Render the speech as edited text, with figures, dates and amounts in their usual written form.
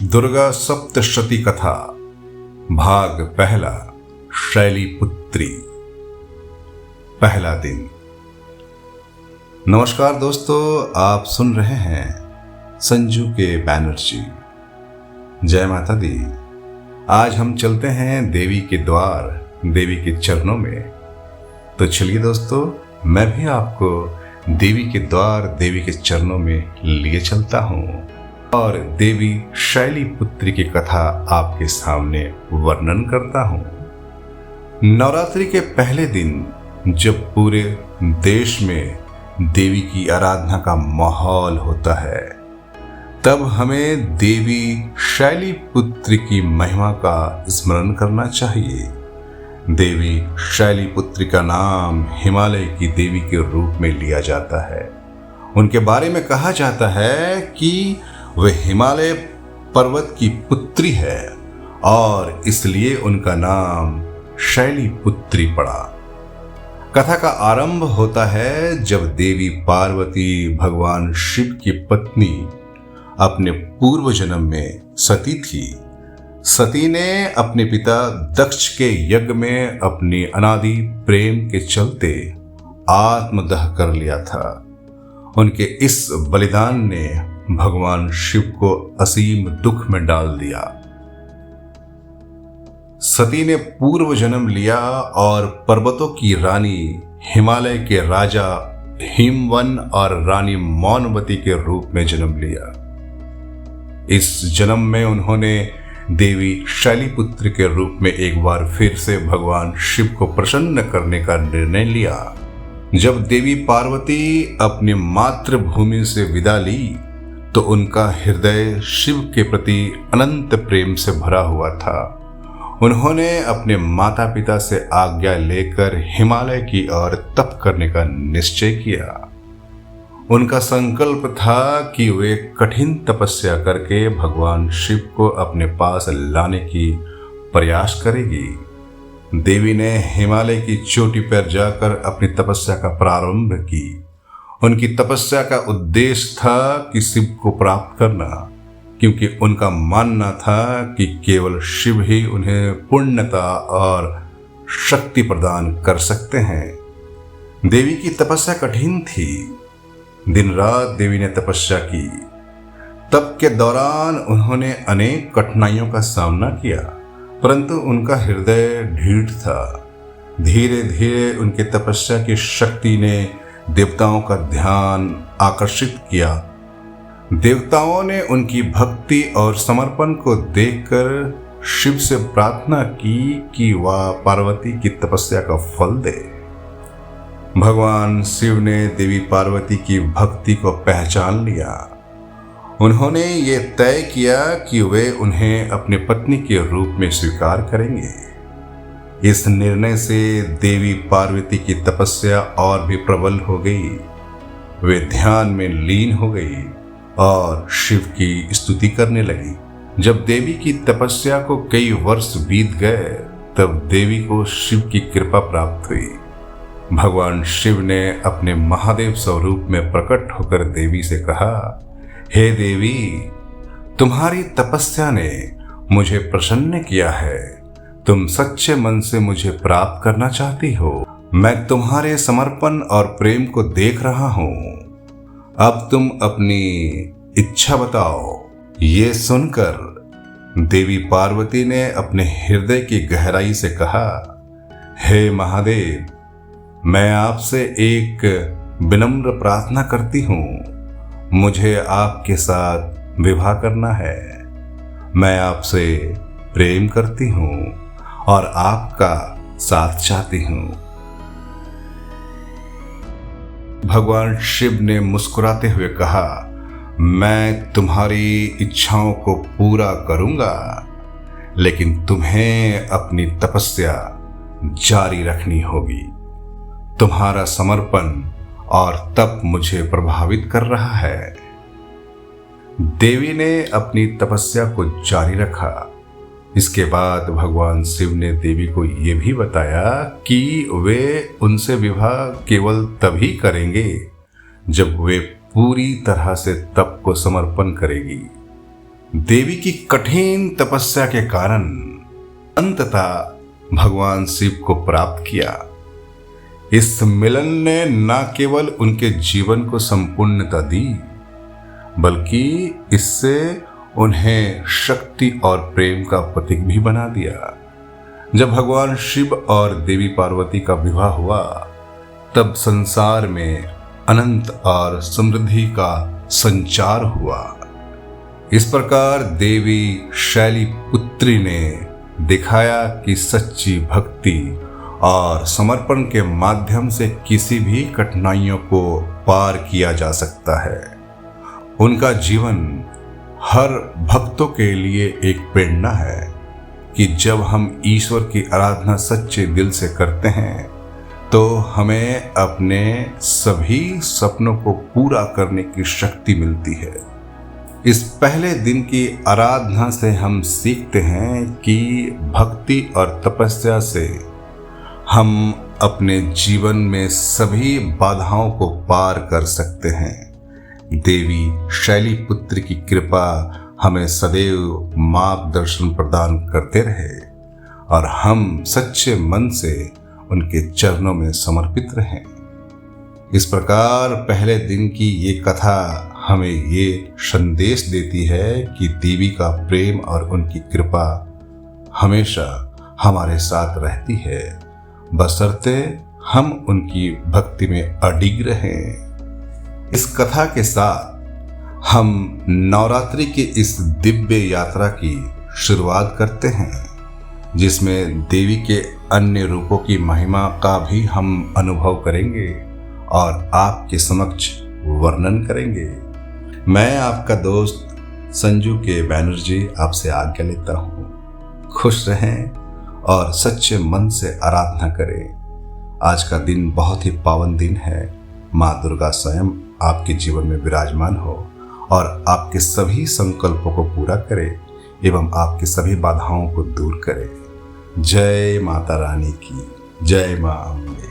दुर्गा सप्तशती कथा भाग पहला। शैलीपुत्री। पहला दिन। नमस्कार दोस्तों, आप सुन रहे हैं संजू के बैनर्जी। जय माता दी। आज हम चलते हैं देवी के द्वार, देवी के चरणों में। तो चलिए दोस्तों, मैं भी आपको देवी के द्वार, देवी के चरणों में लिए चलता हूँ और देवी शैलीपुत्री की कथा आपके सामने वर्णन करता हूँ। नवरात्रि के पहले दिन जब पूरे देश में देवी की आराधना का माहौल होता है, तब हमें देवी शैलीपुत्री की महिमा का स्मरण करना चाहिए। देवी शैलीपुत्री का नाम हिमालय की देवी के रूप में लिया जाता है। उनके बारे में कहा जाता है कि वे हिमालय पर्वत की पुत्री है और इसलिए उनका नाम शैलीपुत्री पड़ा। कथा का आरंभ होता है जब देवी पार्वती भगवान शिव की पत्नी अपने पूर्व जन्म में सती थी। सती ने अपने पिता दक्ष के यज्ञ में अपनी अनादि प्रेम के चलते आत्मदह कर लिया था। उनके इस बलिदान ने भगवान शिव को असीम दुख में डाल दिया। सती ने पूर्व जन्म लिया और पर्वतों की रानी, हिमालय के राजा हिमवन और रानी मौनवती के रूप में जन्म लिया। इस जन्म में उन्होंने देवी शैलीपुत्री के रूप में एक बार फिर से भगवान शिव को प्रसन्न करने का निर्णय लिया। जब देवी पार्वती अपनी मातृभूमि से विदा ली तो उनका हृदय शिव के प्रति अनंत प्रेम से भरा हुआ था। उन्होंने अपने माता पिता से आज्ञा लेकर हिमालय की ओर तप करने का निश्चय किया। उनका संकल्प था कि वे कठिन तपस्या करके भगवान शिव को अपने पास लाने की प्रयास करेगी। देवी ने हिमालय की चोटी पर जाकर अपनी तपस्या का प्रारंभ की। उनकी तपस्या का उद्देश्य था कि शिव को प्राप्त करना, क्योंकि उनका मानना था कि केवल शिव ही उन्हें पुण्यता और शक्ति प्रदान कर सकते हैं। देवी की तपस्या कठिन थी। दिन रात देवी ने तपस्या की। तप के दौरान उन्होंने अनेक कठिनाइयों का सामना किया, परंतु उनका हृदय ढीठ था। धीरे धीरे उनकी तपस्या की शक्ति ने देवताओं का ध्यान आकर्षित किया। देवताओं ने उनकी भक्ति और समर्पण को देखकर शिव से प्रार्थना की कि वह पार्वती की तपस्या का फल दे। भगवान शिव ने देवी पार्वती की भक्ति को पहचान लिया। उन्होंने ये तय किया कि वे उन्हें अपनी पत्नी के रूप में स्वीकार करेंगे। इस निर्णय से देवी पार्वती की तपस्या और भी प्रबल हो गई। वे ध्यान में लीन हो गई और शिव की स्तुति करने लगी। जब देवी की तपस्या को कई वर्ष बीत गए, तब देवी को शिव की कृपा प्राप्त हुई। भगवान शिव ने अपने महादेव स्वरूप में प्रकट होकर देवी से कहा, हे देवी, तुम्हारी तपस्या ने मुझे प्रसन्न किया है। तुम सच्चे मन से मुझे प्राप्त करना चाहती हो। मैं तुम्हारे समर्पण और प्रेम को देख रहा हूं। अब तुम अपनी इच्छा बताओ। ये सुनकर देवी पार्वती ने अपने हृदय की गहराई से कहा, हे महादेव, मैं आपसे एक विनम्र प्रार्थना करती हूं। मुझे आपके साथ विवाह करना है। मैं आपसे प्रेम करती हूं और आपका साथ चाहती हूं। भगवान शिव ने मुस्कुराते हुए कहा, मैं तुम्हारी इच्छाओं को पूरा करूंगा, लेकिन तुम्हें अपनी तपस्या जारी रखनी होगी। तुम्हारा समर्पण और तप मुझे प्रभावित कर रहा है। देवी ने अपनी तपस्या को जारी रखा। इसके बाद भगवान शिव ने देवी को यह भी बताया कि वे उनसे विवाह केवल तभी करेंगे जब वे पूरी तरह से तप को समर्पण करेगी। देवी की कठिन तपस्या के कारण अंततः भगवान शिव को प्राप्त किया। इस मिलन ने न केवल उनके जीवन को संपूर्णता दी, बल्कि इससे उन्हें शक्ति और प्रेम का प्रतीक भी बना दिया। जब भगवान शिव और देवी पार्वती का विवाह हुआ, तब संसार में अनंत और समृद्धि का संचार हुआ। इस प्रकार देवी शैलीपुत्री ने दिखाया कि सच्ची भक्ति और समर्पण के माध्यम से किसी भी कठिनाइयों को पार किया जा सकता है। उनका जीवन हर भक्तों के लिए एक प्रेरणा है कि जब हम ईश्वर की आराधना सच्चे दिल से करते हैं तो हमें अपने सभी सपनों को पूरा करने की शक्ति मिलती है। इस पहले दिन की आराधना से हम सीखते हैं कि भक्ति और तपस्या से हम अपने जीवन में सभी बाधाओं को पार कर सकते हैं। देवी शैलीपुत्र की कृपा हमें सदैव मार्गदर्शन प्रदान करते रहे और हम सच्चे मन से उनके चरणों में समर्पित रहें। इस प्रकार पहले दिन की ये कथा हमें ये संदेश देती है कि देवी का प्रेम और उनकी कृपा हमेशा हमारे साथ रहती है, बशर्ते हम उनकी भक्ति में अडिग रहें। इस कथा के साथ हम नवरात्रि की इस दिव्य यात्रा की शुरुआत करते हैं, जिसमें देवी के अन्य रूपों की महिमा का भी हम अनुभव करेंगे और आपके समक्ष वर्णन करेंगे। मैं आपका दोस्त संजू के बैनर्जी आपसे आज्ञा लेता हूँ। खुश रहें और सच्चे मन से आराधना करें। आज का दिन बहुत ही पावन दिन है। माँ दुर्गा स्वयं आपके जीवन में विराजमान हो और आपके सभी संकल्पों को पूरा करे एवं आपकी सभी बाधाओं को दूर करे। जय माता रानी की, जय माँ अम्बे।